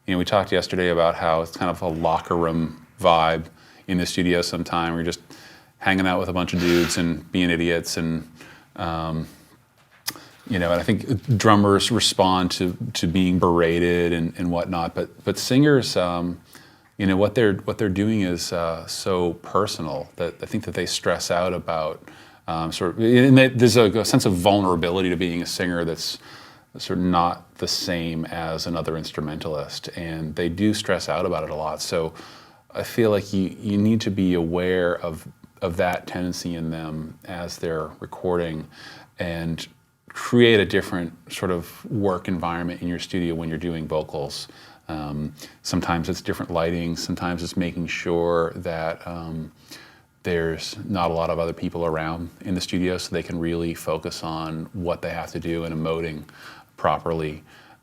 we talked yesterday about how it's kind of a locker room vibe in the studio sometime. We're just hanging out with a bunch of dudes and being idiots, and and I think drummers respond to being berated and whatnot, but singers, what they're doing is so personal that I think that they stress out about and there's a sense of vulnerability to being a singer that's sort of not the same as another instrumentalist, and they do stress out about it a lot. So I feel like you need to be aware of that tendency in them as they're recording, and create a different sort of work environment in your studio when you're doing vocals. Sometimes it's different lighting, sometimes it's making sure that there's not a lot of other people around in the studio so they can really focus on what they have to do and emoting properly.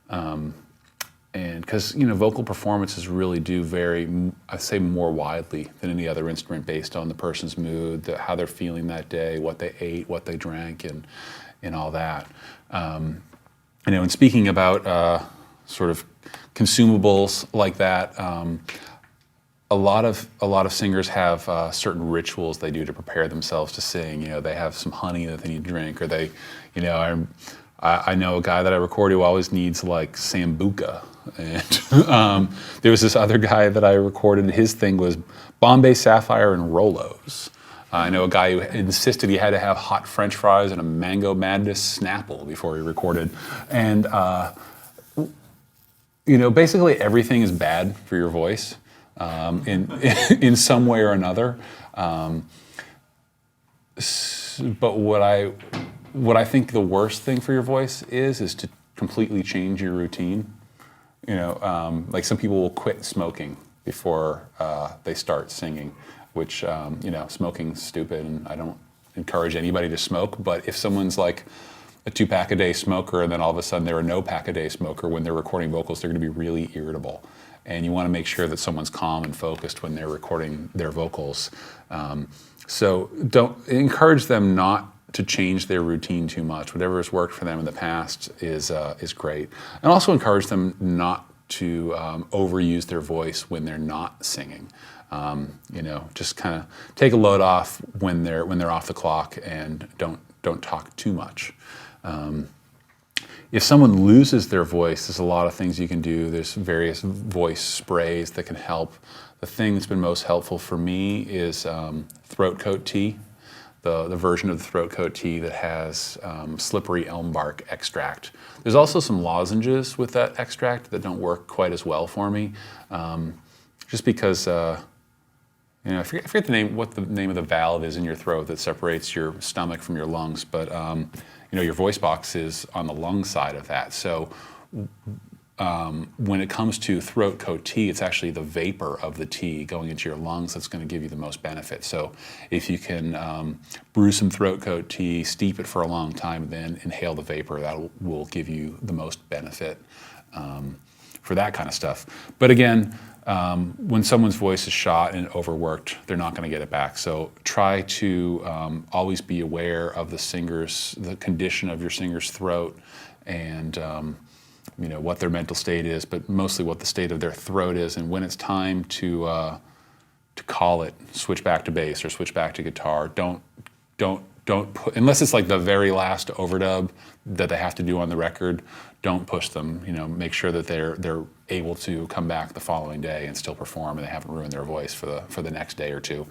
And because vocal performances really do vary, I say, more widely than any other instrument based on the person's mood, how they're feeling that day, what they ate, what they drank, and all that. And speaking about sort of consumables like that, a lot of singers have certain rituals they do to prepare themselves to sing. They have some honey that they need to drink, or they, I know a guy that I record who always needs like Sambuca. And there was this other guy that I recorded, his thing was Bombay Sapphire and Rolos. I know a guy who insisted he had to have hot French fries and a Mango Madness Snapple before he recorded. And, basically everything is bad for your voice in some way or another. But what I think the worst thing for your voice is to completely change your routine. Like some people will quit smoking before they start singing, which, smoking's stupid, and I don't encourage anybody to smoke. But if someone's like a 2-pack-a-day smoker and then all of a sudden they're a no-pack-a-day smoker, when they're recording vocals, they're going to be really irritable. And you want to make sure that someone's calm and focused when they're recording their vocals. So don't encourage them not to change their routine too much. Whatever has worked for them in the past is great. And also encourage them not to overuse their voice when they're not singing. Just kind of take a load off when they're off the clock, and don't talk too much. If someone loses their voice, there's a lot of things you can do. There's various voice sprays that can help. The thing that's been most helpful for me is throat coat tea, the version of the throat coat tea that has slippery elm bark extract. There's also some lozenges with that extract that don't work quite as well for me, just because I forget what the name of the valve is in your throat that separates your stomach from your lungs, but your voice box is on the lung side of that. So when it comes to throat coat tea, it's actually the vapor of the tea going into your lungs that's going to give you the most benefit. So if you can brew some throat coat tea, steep it for a long time, then inhale the vapor, that will give you the most benefit for that kind of stuff. But again, when someone's voice is shot and overworked, they're not going to get it back. So try to always be aware of the condition of your singer's throat, and what their mental state is, but mostly what the state of their throat is. And when it's time to call it, switch back to bass or switch back to guitar. Don't put, unless it's like the very last overdub that they have to do on the record, don't push them. Make sure that they're able to come back the following day and still perform, and they haven't ruined their voice for the next day or two.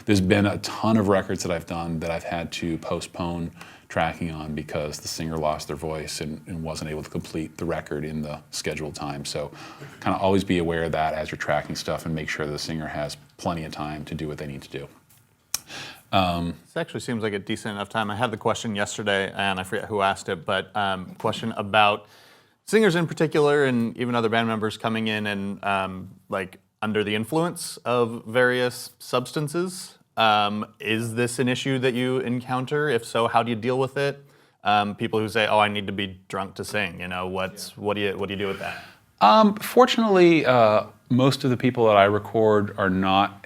There's been a ton of records that I've done that I've had to postpone tracking on because the singer lost their voice and wasn't able to complete the record in the scheduled time. So kind of always be aware of that as you're tracking stuff, and make sure the singer has plenty of time to do what they need to do. This actually seems like a decent enough time. I had the question yesterday, and I forget who asked it, but question about singers in particular, and even other band members coming in and under the influence of various substances. Is this an issue that you encounter? If so, how do you deal with it? People who say, "Oh, I need to be drunk to sing." What do you do with that? Fortunately, most of the people that I record are not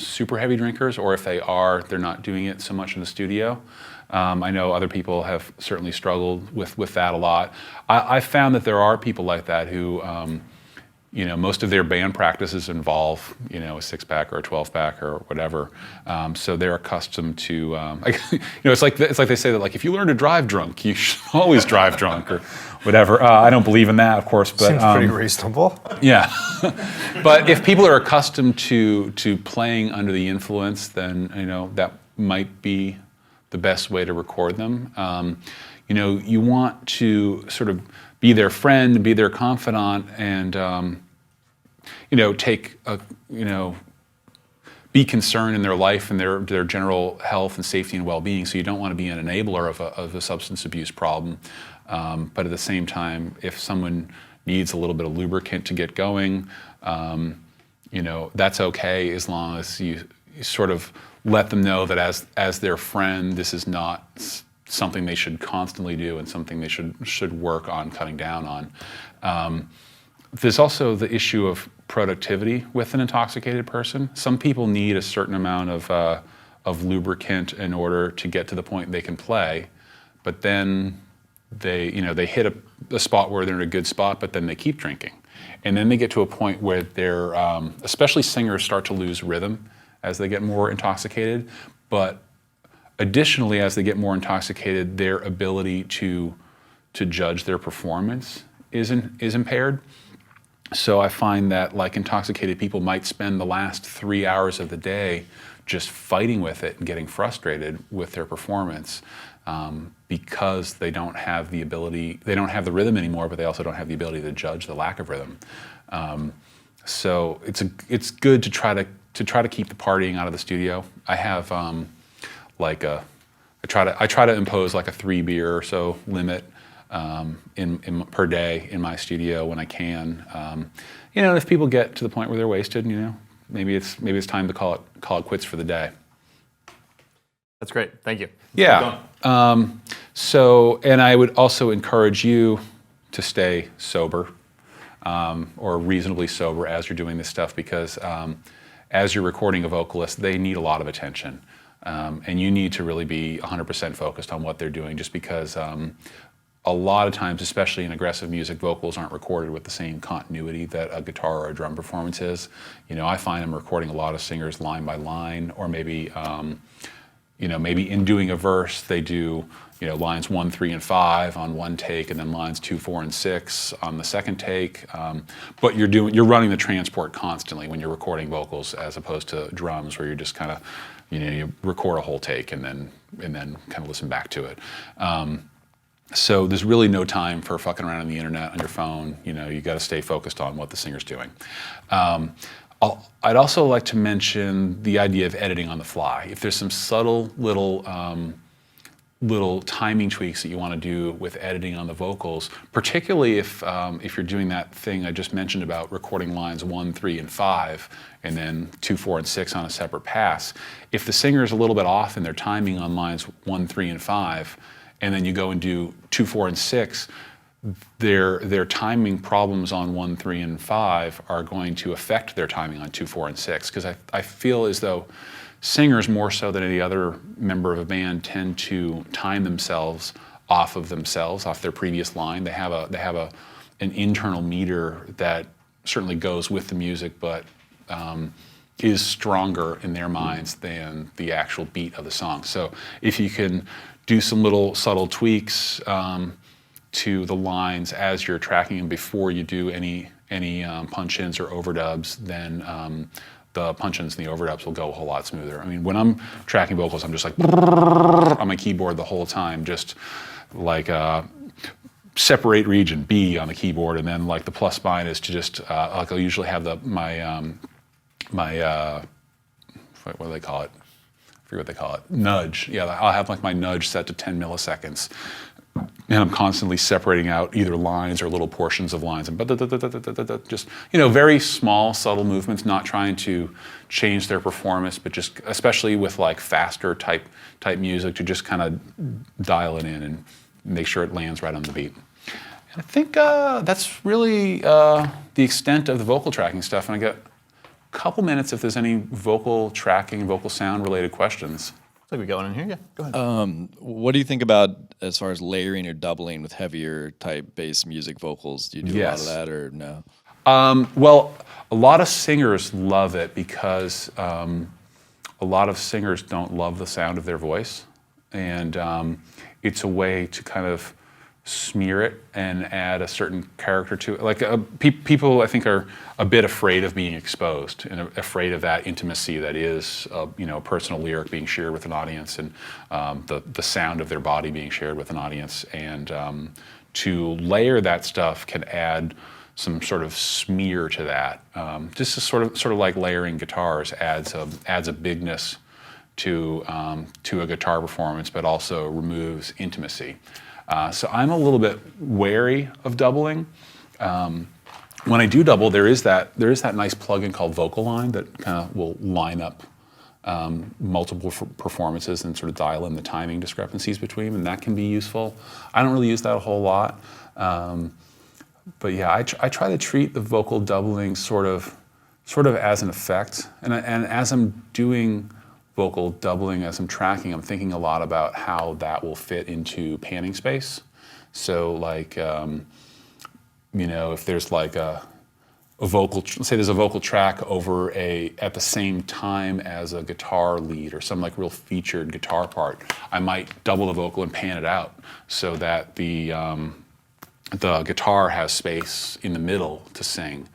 super heavy drinkers, or if they are, they're not doing it so much in the studio. I know other people have certainly struggled with that a lot. I found that there are people like that who most of their band practices involve, a 6-pack or a 12-pack or whatever. So they're accustomed to, it's like they say that, like, if you learn to drive drunk, you should always drive drunk or whatever. I don't believe in that, of course, but seems pretty reasonable. yeah. But if people are accustomed to playing under the influence, then that might be the best way to record them. You want to sort of be their friend, be their confidant, and be concerned in their life and their general health and safety and well-being. So you don't want to be an enabler of a substance abuse problem. But at the same time, if someone needs a little bit of lubricant to get going, that's okay, as long as you sort of let them know that as their friend, this is not something they should constantly do and something they should work on cutting down on. There's also the issue of productivity with an intoxicated person. Some people need a certain amount of lubricant in order to get to the point they can play, but then they hit a spot where they're in a good spot, but then they keep drinking. And then they get to a point where they're, especially singers, start to lose rhythm as they get more intoxicated. But additionally, as they get more intoxicated, their ability to judge their performance is impaired. So I find that, like, intoxicated people might spend the last 3 hours of the day just fighting with it and getting frustrated with their performance, because they don't have the rhythm anymore, but they also don't have the ability to judge the lack of rhythm. So it's good to try to keep the partying out of the studio. I have I try to impose like a 3 beer or so limit per day in my studio when I can. If people get to the point where they're wasted, maybe it's time to call it quits for the day. That's great. Thank you. Yeah. And I would also encourage you to stay sober, or reasonably sober as you're doing this stuff, because as you're recording a vocalist, they need a lot of attention. And you need to really be 100% focused on what they're doing, just because a lot of times, especially in aggressive music, vocals aren't recorded with the same continuity that a guitar or a drum performance is. I find I'm recording a lot of singers line by line, or maybe maybe in doing a verse, they do lines 1, 3, and 5 on one take, and then lines 2, 4, and 6 on the second take. But you're running the transport constantly when you're recording vocals, as opposed to drums, where you're just kind of you record a whole take and then kind of listen back to it. So there's really no time for fucking around on the internet on your phone. You got to stay focused on what the singer's doing. I'd also like to mention the idea of editing on the fly. If there's some subtle little timing tweaks that you want to do with editing on the vocals, particularly if you're doing that thing I just mentioned about recording lines 1, 3, and 5, and then 2, 4, and 6 on a separate pass. If the singer is a little bit off in their timing on lines 1, 3, and 5, and then you go and do 2, 4, and 6, their timing problems on 1, 3, and 5 are going to affect their timing on 2, 4, and 6. Because I feel as though singers, more so than any other member of a band, tend to time themselves, off their previous line. They have an internal meter that certainly goes with the music, but is stronger in their minds than the actual beat of the song. So if you can do some little subtle tweaks to the lines as you're tracking them before you do any punch-ins or overdubs, then the punch-ins and the overdubs will go a whole lot smoother. I mean, when I'm tracking vocals, I'm just like on my keyboard the whole time, just like separate region B on the keyboard, and then like the plus sign is to just like I'll usually have my what do they call it? I forget what they call it. Nudge. Yeah, I'll have like my nudge set to 10 milliseconds. And I'm constantly separating out either lines or little portions of lines, and just very small, subtle movements, not trying to change their performance, but just especially with like faster type music, to just kind of dial it in and make sure it lands right on the beat. And I think that's really the extent of the vocal tracking stuff. And I got a couple minutes if there's any vocal tracking, vocal sound related questions. Looks like we got one in here. Yeah, go ahead. What do you think about as far as layering or doubling with heavier type bass music vocals? Do you do a lot of that or no? Well, a lot of singers love it because a lot of singers don't love the sound of their voice, and it's a way to kind of smear it and add a certain character to it. Like people, I think, are a bit afraid of being exposed and afraid of that intimacy that is, a personal lyric being shared with an audience, and the sound of their body being shared with an audience. And to layer that stuff can add some sort of smear to that. Just to sort of like layering guitars adds a bigness to a guitar performance, but also removes intimacy. So I'm a little bit wary of doubling. When I do double, there is that nice plugin called Vocal Line that kind of will line up multiple performances and sort of dial in the timing discrepancies between them, and that can be useful. I don't really use that a whole lot, but yeah, I try to treat the vocal doubling sort of as an effect, and as I'm doing vocal doubling, as I'm tracking, I'm thinking a lot about how that will fit into panning space. So like, if there's like a vocal, say there's a vocal track over at the same time as a guitar lead or some like real featured guitar part, I might double the vocal and pan it out so that the guitar has space in the middle to sing.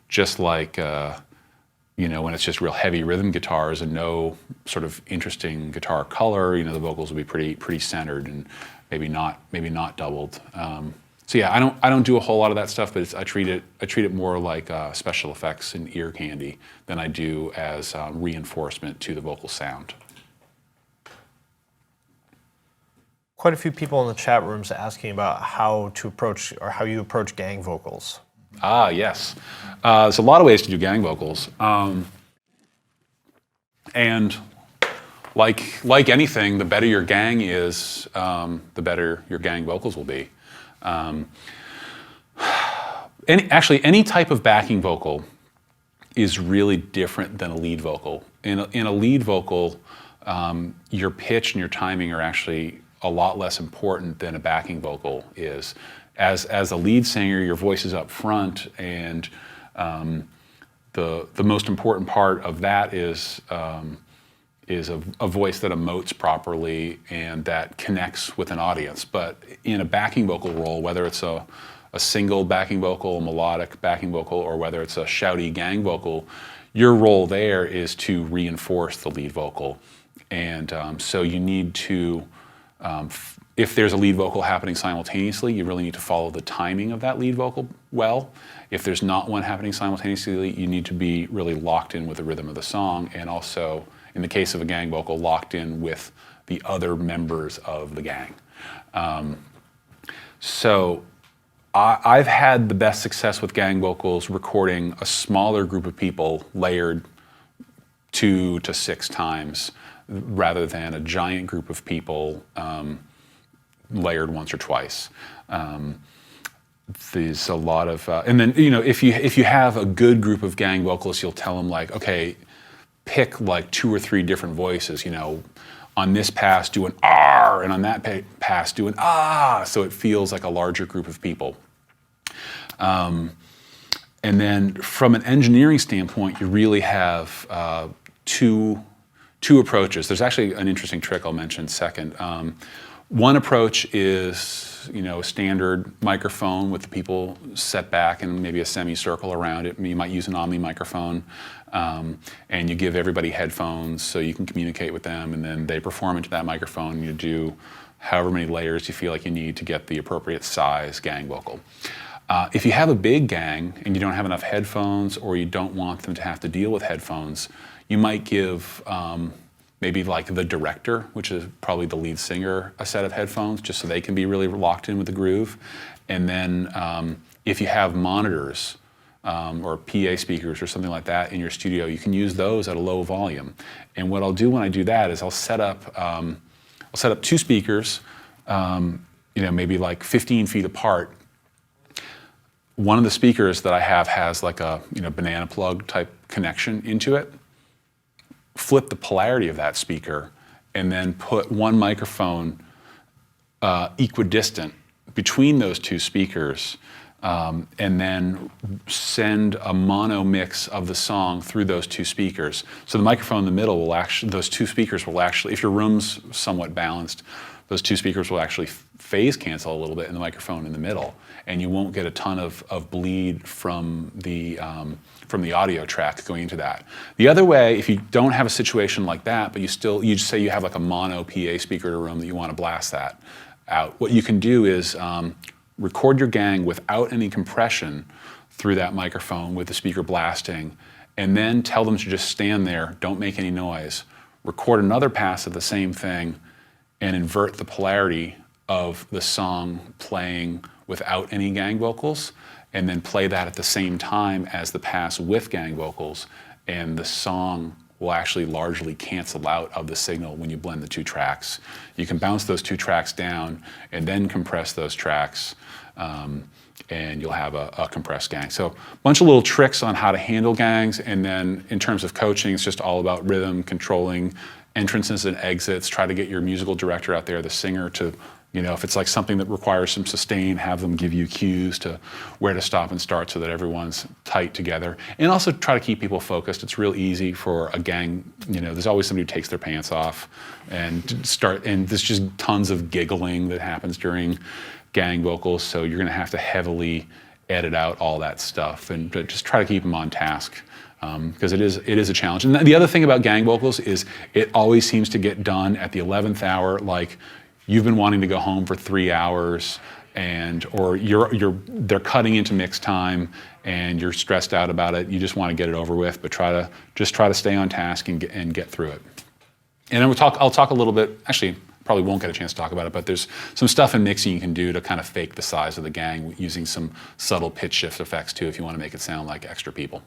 Just like, when it's just real heavy rhythm guitars and no sort of interesting guitar color, the vocals will be pretty centered and maybe not doubled. So yeah, I don't do a whole lot of that stuff, but I treat it more like special effects and ear candy than I do as reinforcement to the vocal sound. Quite a few people in the chat rooms asking about how you approach gang vocals. Ah, yes. There's a lot of ways to do gang vocals. And like anything, the better your gang is, the better your gang vocals will be. Any type of backing vocal is really different than a lead vocal. In a lead vocal, your pitch and your timing are actually a lot less important than a backing vocal is. As a lead singer, your voice is up front, and the most important part of that is a voice that emotes properly and that connects with an audience. But in a backing vocal role, whether it's a single backing vocal, a melodic backing vocal, or whether it's a shouty gang vocal, your role there is to reinforce the lead vocal. And so you need to, if there's a lead vocal happening simultaneously, you really need to follow the timing of that lead vocal well. If there's not one happening simultaneously, you need to be really locked in with the rhythm of the song, and also, in the case of a gang vocal, locked in with the other members of the gang. So I've had the best success with gang vocals recording a smaller group of people layered 2 to 6 times rather than a giant group of people layered once or twice. There's a lot of, and then if you have a good group of gang vocalists, you'll tell them like, okay, pick like 2 or 3 different voices. On this pass do an R, and on that pass do an ah, so it feels like a larger group of people. And then from an engineering standpoint, you really have two approaches. There's actually an interesting trick I'll mention second. One approach is, a standard microphone with the people set back and maybe a semicircle around it. You might use an Omni microphone, and you give everybody headphones so you can communicate with them, and then they perform into that microphone. You do however many layers you feel like you need to get the appropriate size gang vocal. If you have a big gang and you don't have enough headphones, or you don't want them to have to deal with headphones, you might give maybe like the director, which is probably the lead singer, a set of headphones just so they can be really locked in with the groove. And then if you have monitors or PA speakers or something like that in your studio, you can use those at a low volume. And what I'll do when I do that is I'll set up 2 speakers, maybe like 15 feet apart. One of the speakers that I have has like a banana plug type connection into it. Flip the polarity of that speaker, and then put one microphone equidistant between those 2 speakers, and then send a mono mix of the song through those two speakers. So the microphone in the middle will actually, those two speakers will actually, if your room's somewhat balanced, those two speakers will actually phase cancel a little bit in the microphone in the middle, and you won't get a ton of bleed from the audio track going into that. The other way, if you don't have a situation like that, but you just say you have like a mono PA speaker in a room that you want to blast that out, what you can do is record your gang without any compression through that microphone with the speaker blasting, and then tell them to just stand there, don't make any noise. Record another pass of the same thing and invert the polarity of the song playing without any gang vocals, and then play that at the same time as the pass with gang vocals, and the song will actually largely cancel out of the signal when you blend the two tracks. You can bounce those two tracks down and then compress those tracks, and you'll have a compressed gang. So a bunch of little tricks on how to handle gangs, and then in terms of coaching, it's just all about rhythm, controlling entrances and exits. Try to get your musical director out there, the singer, to, if it's like something that requires some sustain, have them give you cues to where to stop and start so that everyone's tight together. And also try to keep people focused. It's real easy for a gang, there's always somebody who takes their pants off and there's just tons of giggling that happens during gang vocals, so you're gonna have to heavily edit out all that stuff and just try to keep them on task. Because it is a challenge. And the other thing about gang vocals is it always seems to get done at the 11th hour, like you've been wanting to go home for 3 hours, or they're cutting into mix time and you're stressed out about it. You just want to get it over with, but try to stay on task and get through it. And then I'll talk a little bit. Actually, probably won't get a chance to talk about it, but there's some stuff in mixing you can do to kind of fake the size of the gang using some subtle pitch shift effects too, if you want to make it sound like extra people.